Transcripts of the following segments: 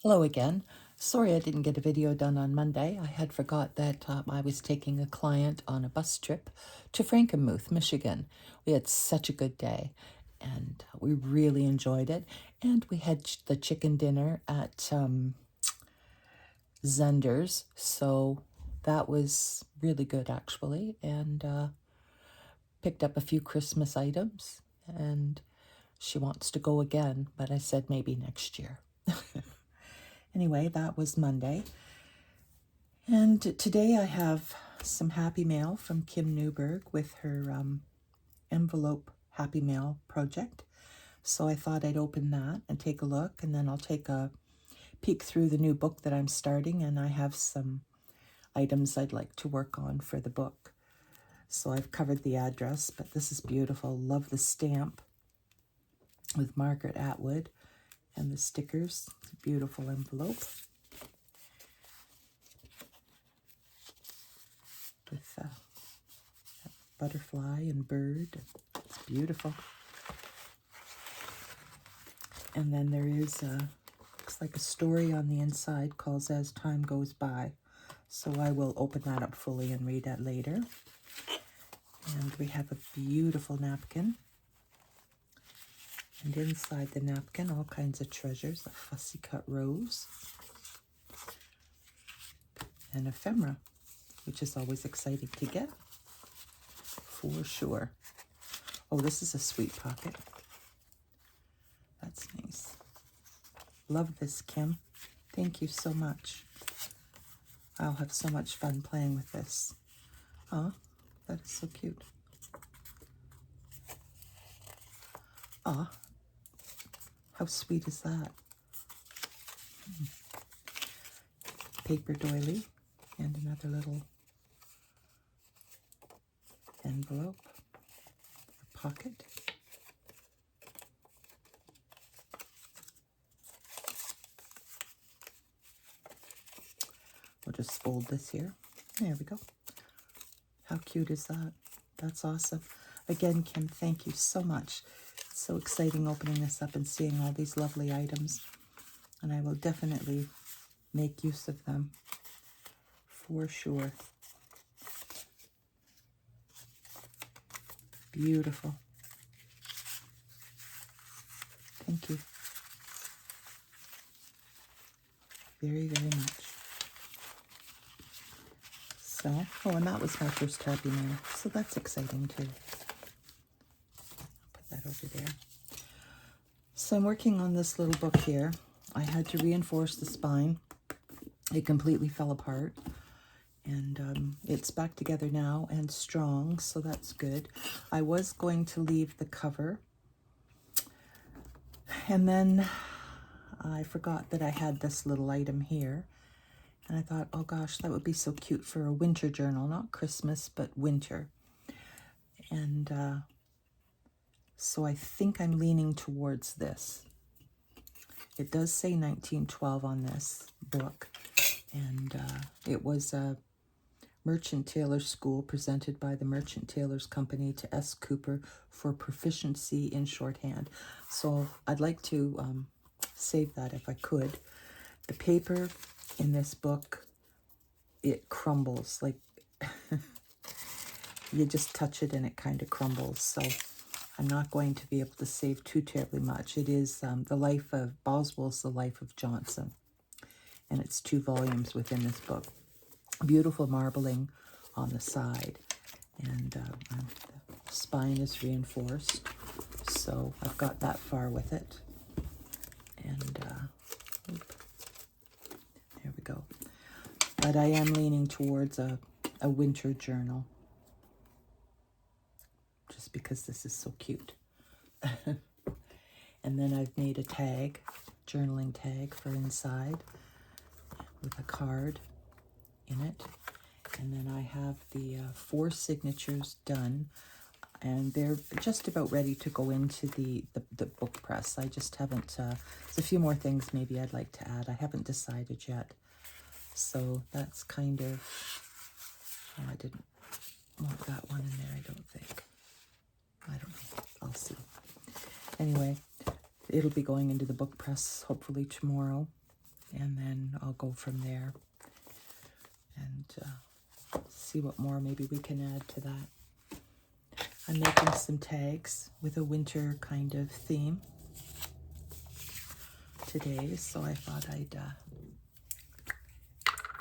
Hello again. Sorry I didn't get a video done on Monday. I had forgot that I was taking a client on a bus trip to Frankenmuth, Michigan. We had such a good day and we really enjoyed it. And we had the chicken dinner at Zender's, so that was really good actually. And picked up a few Christmas items, and she wants to go again, but I said maybe next year. Anyway, that was Monday. And today I have some Happy Mail from Kim Newberg with her envelope Happy Mail project. So I thought I'd open that and take a look, and then I'll take a peek through the new book that I'm starting, and I have some items I'd like to work on for the book. So I've covered the address, but this is beautiful. Love the stamp with Margaret Atwood and the stickers. It's a beautiful envelope with a butterfly and bird. It's beautiful. And then there is looks like a story on the inside called As Time Goes By. So I will open that up fully and read that later. And we have a beautiful napkin. And inside the napkin, all kinds of treasures. A fussy cut rose. And ephemera, which is always exciting to get. For sure. Oh, this is a sweet pocket. That's nice. Love this, Kim. Thank you so much. I'll have so much fun playing with this. Oh, that is so cute. Ah, how sweet is that? Paper doily and another little envelope, a pocket. We'll just fold this here. There we go. How cute is that? That's awesome. Again, Kim, thank you so much. It's so exciting opening this up and seeing all these lovely items. And I will definitely make use of them for sure. Beautiful. Thank you very, very much. So, oh, and that was my first Happy Mail, so that's exciting too. Put that over there. So I'm working on this little book here. I had to reinforce the spine. It completely fell apart, and it's back together now and strong, so that's good. I was going to leave the cover, and then I forgot that I had this little item here. And I thought, oh gosh, that would be so cute for a winter journal, not Christmas, but winter. And so I think I'm leaning towards this. It does say 1912 on this book. And it was a Merchant Tailor School presented by the Merchant Tailors Company to S. Cooper for proficiency in shorthand. So I'd like to save that if I could. The paper in this book, it crumbles, like you just touch it and it kind of crumbles. So I'm not going to be able to save too terribly much. It is the life of Boswell's The Life of Johnson, and it's 2 volumes within this book. Beautiful marbling on the side, and the spine is reinforced, so I've got that far with it. And there we go. But I am leaning towards a winter journal, just because this is so cute. And then I've made a tag, journaling tag for inside with a card in it. And then I have the 4 signatures done, and they're just about ready to go into the book press. I just haven't, there's a few more things maybe I'd like to add. I haven't decided yet. So that's kind of, oh, I didn't want that one in there, I don't think. I don't know. I'll see. Anyway, it'll be going into the book press hopefully tomorrow. and then I'll go from there and see what more maybe we can add to that. I'm making some tags with a winter kind of theme today, so I thought I'd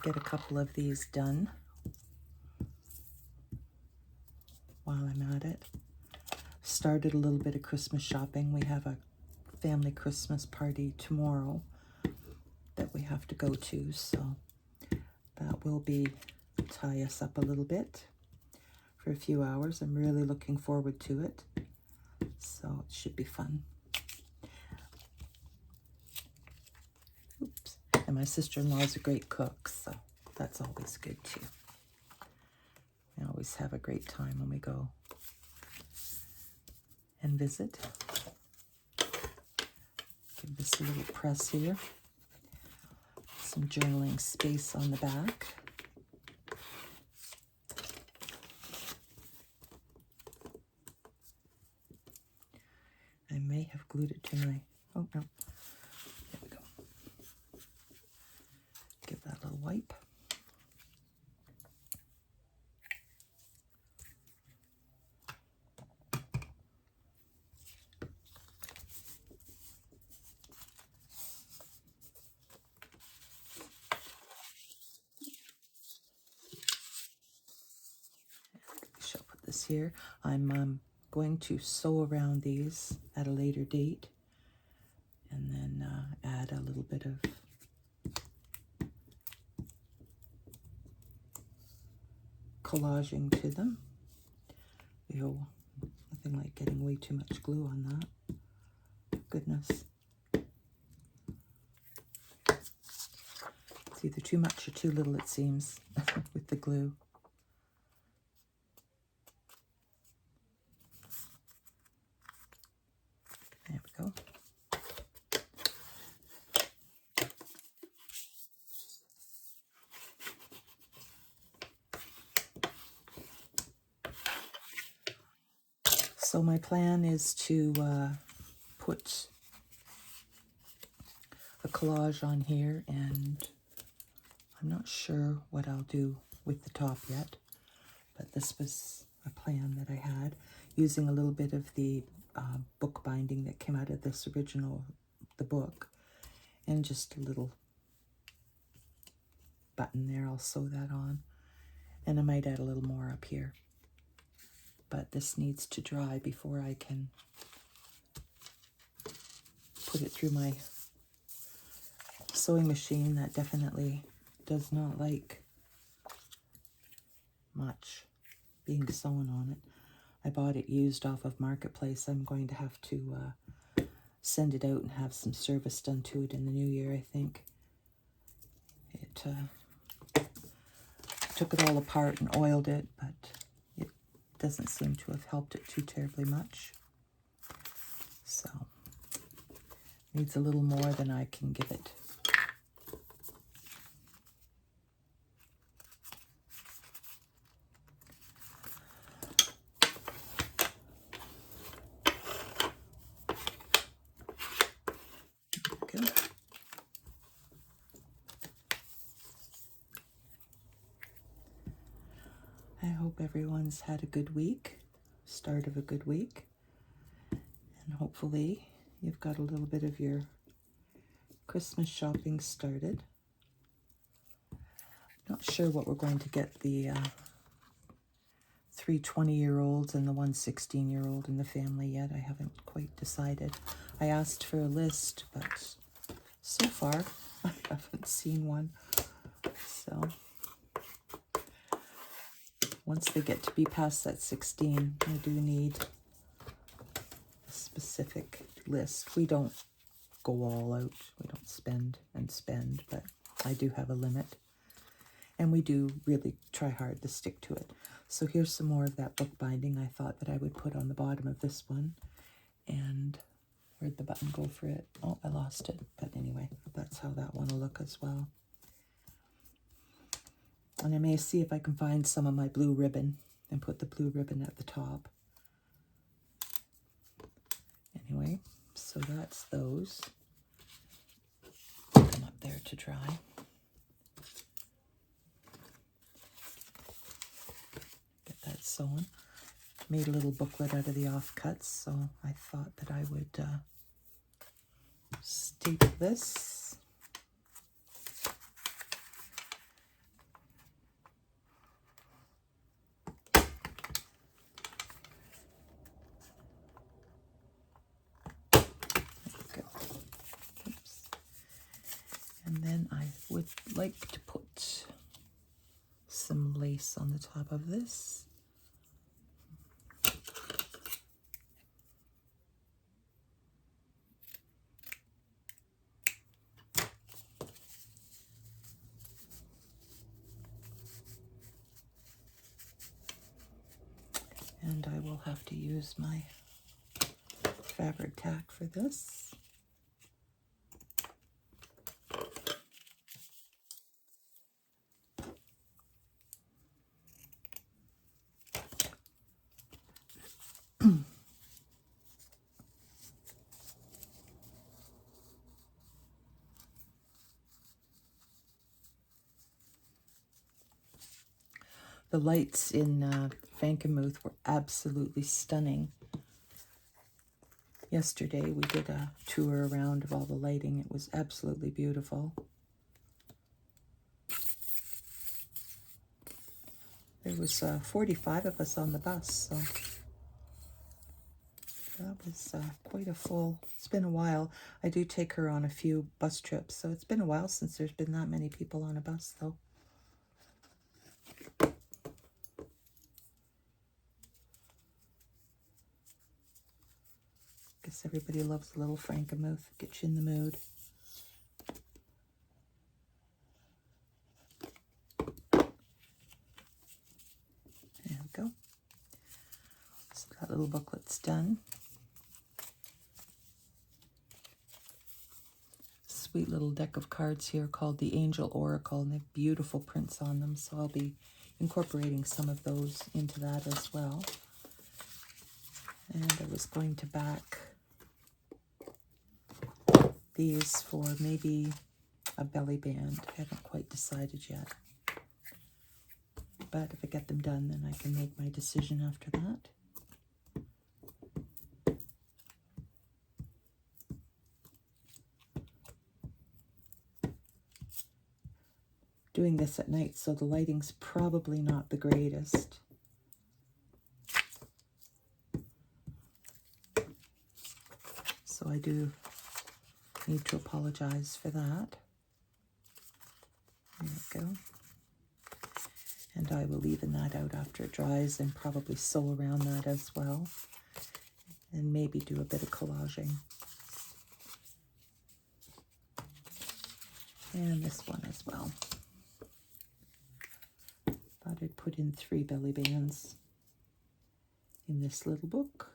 get a couple of these done while I'm at it. Started a little bit of Christmas shopping. We have a family Christmas party tomorrow that we have to go to, so that will tie us up a little bit for a few hours. I'm really looking forward to it, so it should be fun. Oops. And my sister-in-law is a great cook, so that's always good too. We always have a great time when we go and visit. Give this a little press here. Some journaling space on the back. I may have glued it to my, oh no, there we go. Give that a little wipe. Here. I'm going to sew around these at a later date and then add a little bit of collaging to them. Ew, nothing like getting way too much glue on that. Goodness. It's either too much or too little, it seems, with the glue. There we go. So my plan is to put a collage on here, and I'm not sure what I'll do with the top yet, but this was a plan that I had, using a little bit of the book binding that came out of this original, the book, and just a little button there. I'll sew that on, and I might add a little more up here, but this needs to dry before I can put it through my sewing machine. That definitely does not like much being sewn on it. I bought it used off of Marketplace. I'm going to have to send it out and have some service done to it in the new year, I think. It took it all apart and oiled it, but it doesn't seem to have helped it too terribly much. So, needs a little more than I can give it. I hope everyone's had a good week, start of a good week, and hopefully you've got a little bit of your Christmas shopping started. Not sure what we're going to get the 3 20-year-olds and the 1 16-year-old in the family yet. I haven't quite decided. I asked for a list, but so far I haven't seen one. So once they get to be past that 16, I do need a specific list. We don't go all out. We don't spend and spend, but I do have a limit. And we do really try hard to stick to it. So here's some more of that book binding I thought that I would put on the bottom of this one. And where'd the button go for it? Oh, I lost it. But anyway, that's how that one will look as well. And I may see if I can find some of my blue ribbon and put the blue ribbon at the top. Anyway, so that's those. Put them up there to dry. Get that sewn. Made a little booklet out of the offcuts, so I thought that I would staple this. And then I would like to put some lace on the top of this. And I will have to use my fabric tack for this. The lights in Frankenmuth were absolutely stunning. Yesterday we did a tour around of all the lighting. It was absolutely beautiful. There was 45 of us on the bus, so that was quite a full. It's been a while. I do take her on a few bus trips, so it's been a while since there's been that many people on a bus, though. Guess everybody loves a little Frankenmuth. Gets you in the mood. There we go. So that little booklet's done. Sweet little deck of cards here called the Angel Oracle, and they have beautiful prints on them, so I'll be incorporating some of those into that as well. And I was going to back these for maybe a belly band. I haven't quite decided yet. But if I get them done, then I can make my decision after that. Doing this at night, so the lighting's probably not the greatest. So I do need to apologize for that. There we go. And I will even that out after it dries and probably sew around that as well. And maybe do a bit of collaging. And this one as well. Thought I'd put in 3 belly bands in this little book.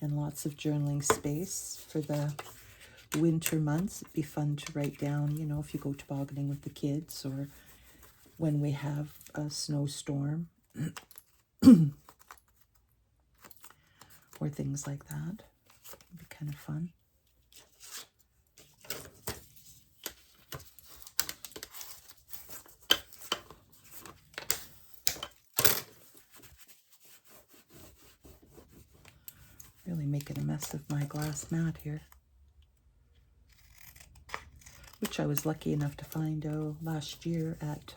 And lots of journaling space for the winter months. It'd be fun to write down, you know, if you go tobogganing with the kids or when we have a snowstorm or things like that. It'd be kind of fun. Really making a mess of my glass mat here, which I was lucky enough to find last year at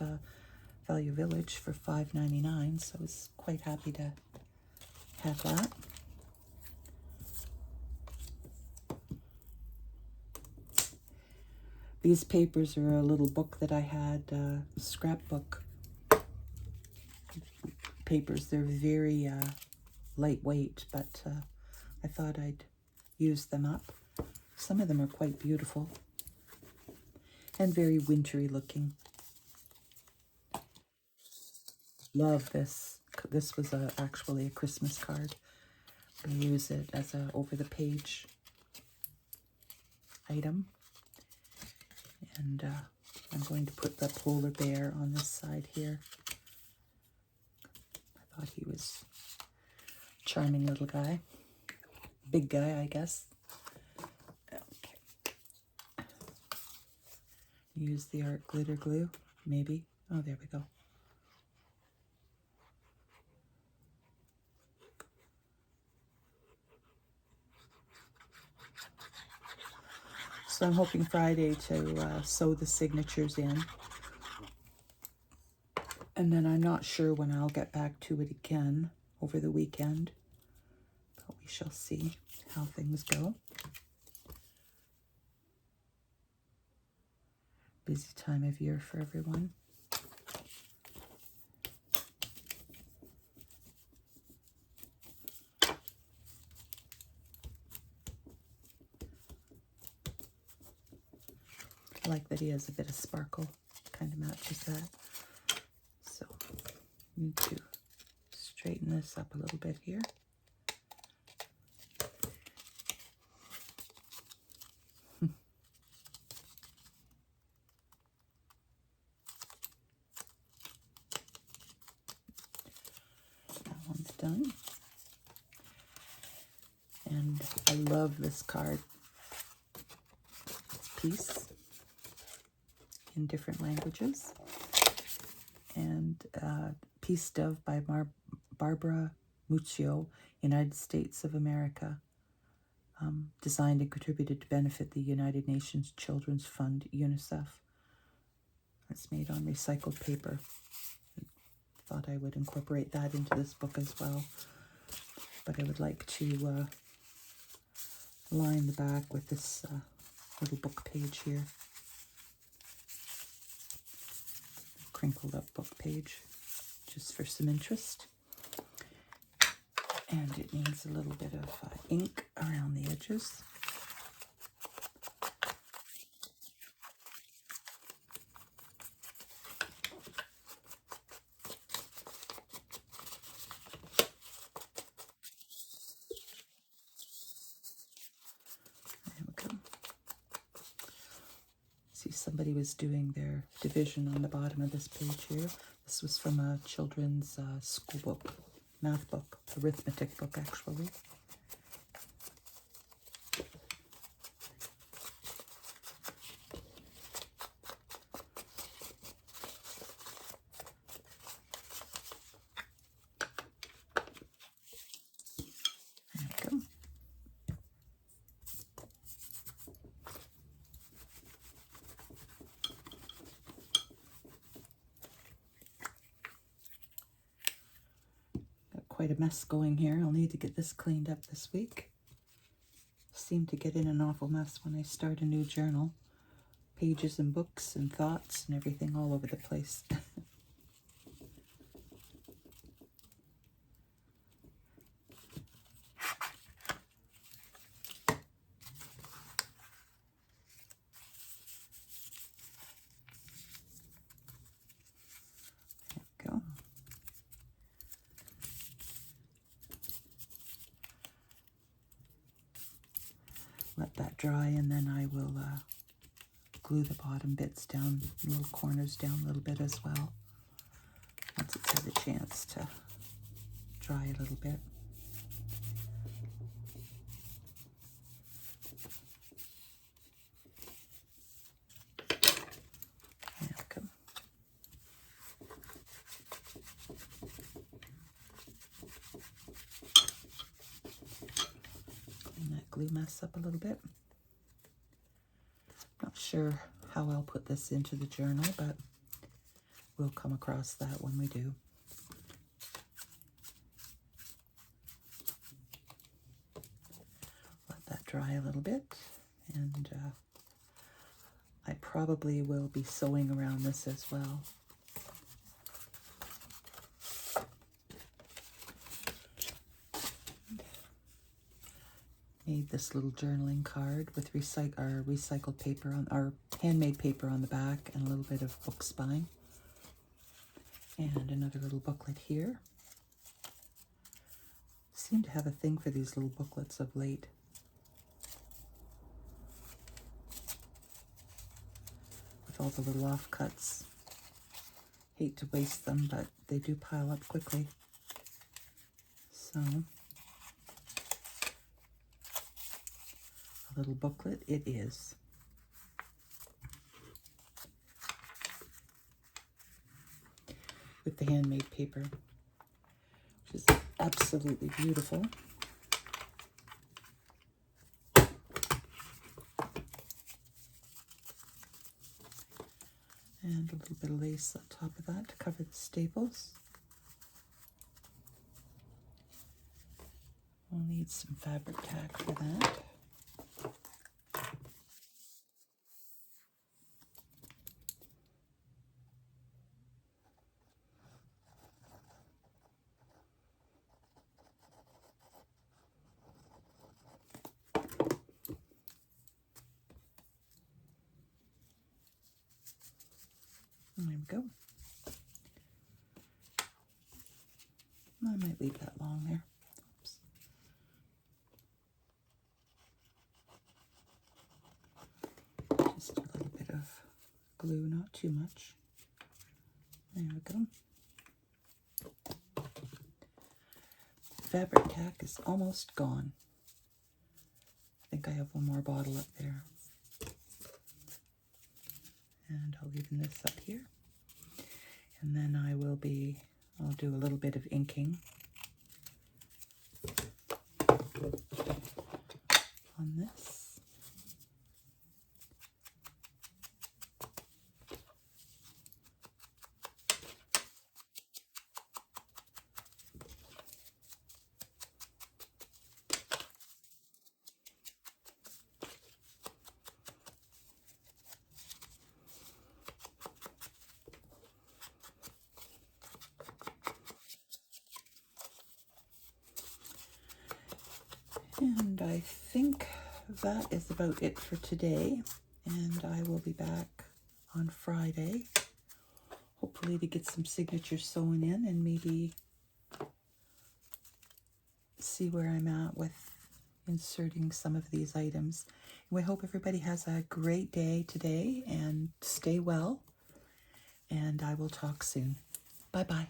Value Village for $5.99, so I was quite happy to have that. These papers are a little book that I had, scrapbook papers. They're very lightweight, but I thought I'd use them up. Some of them are quite beautiful and very wintry looking. Love this. This was actually a Christmas card. I use it as a over-the-page item. And I'm going to put the polar bear on this side here. I thought he was a charming little guy. Big guy, I guess. Okay. Use the art glitter glue, maybe. Oh, there we go. So I'm hoping Friday to sew the signatures in. And then I'm not sure when I'll get back to it again over the weekend. But we shall see how things go. Busy time of year for everyone. I like that he has a bit of sparkle, kind of matches that. So, need to straighten this up a little bit here. That one's done. And I love this card. It's Peace in different languages. And Peace Dove by Barbara Muccio, United States of America. Designed and contributed to benefit the United Nations Children's Fund, UNICEF. It's made on recycled paper. I thought I would incorporate that into this book as well. But I would like to line the back with this little book page here. Crinkled up book page, just for some interest. And it needs a little bit of ink around the edges. There we go. See, somebody was doing their division on the bottom of this page here. This was from a children's school book, math book, arithmetic book actually. There we go. Quite a mess going here. I'll need to get this cleaned up this week. Seem to get in an awful mess when I start a new journal. Pages and books and thoughts and everything all over the place. There we go. Let that dry, and then I will glue the bottom bits down, little corners down a little bit as well, once it's had a chance to dry a little bit. There we go. Clean that glue mess up a little bit. Not sure how I'll put this into the journal, but we'll come across that when we do. Let that dry a little bit, and I probably will be sewing around this as well. Made this little journaling card with recycled paper on, or handmade paper on the back, and a little bit of book spine. And another little booklet here. Seem to have a thing for these little booklets of late. With all the little offcuts. Hate to waste them, but they do pile up quickly. So, a little booklet it is. with the handmade paper, which is absolutely beautiful. And a little bit of lace on top of that to cover the staples. We'll need some fabric tack for that. There we go. I might leave that long there. Oops. Just a little bit of glue, not too much. There we go. Fabric tack is almost gone. I think I have one more bottle up there. And I'll leave this up here. And then I'll do a little bit of inking on this. And I think that is about it for today. And I will be back on Friday, hopefully to get some signatures sewn in and maybe see where I'm at with inserting some of these items. And we hope everybody has a great day today and stay well. And I will talk soon. Bye-bye.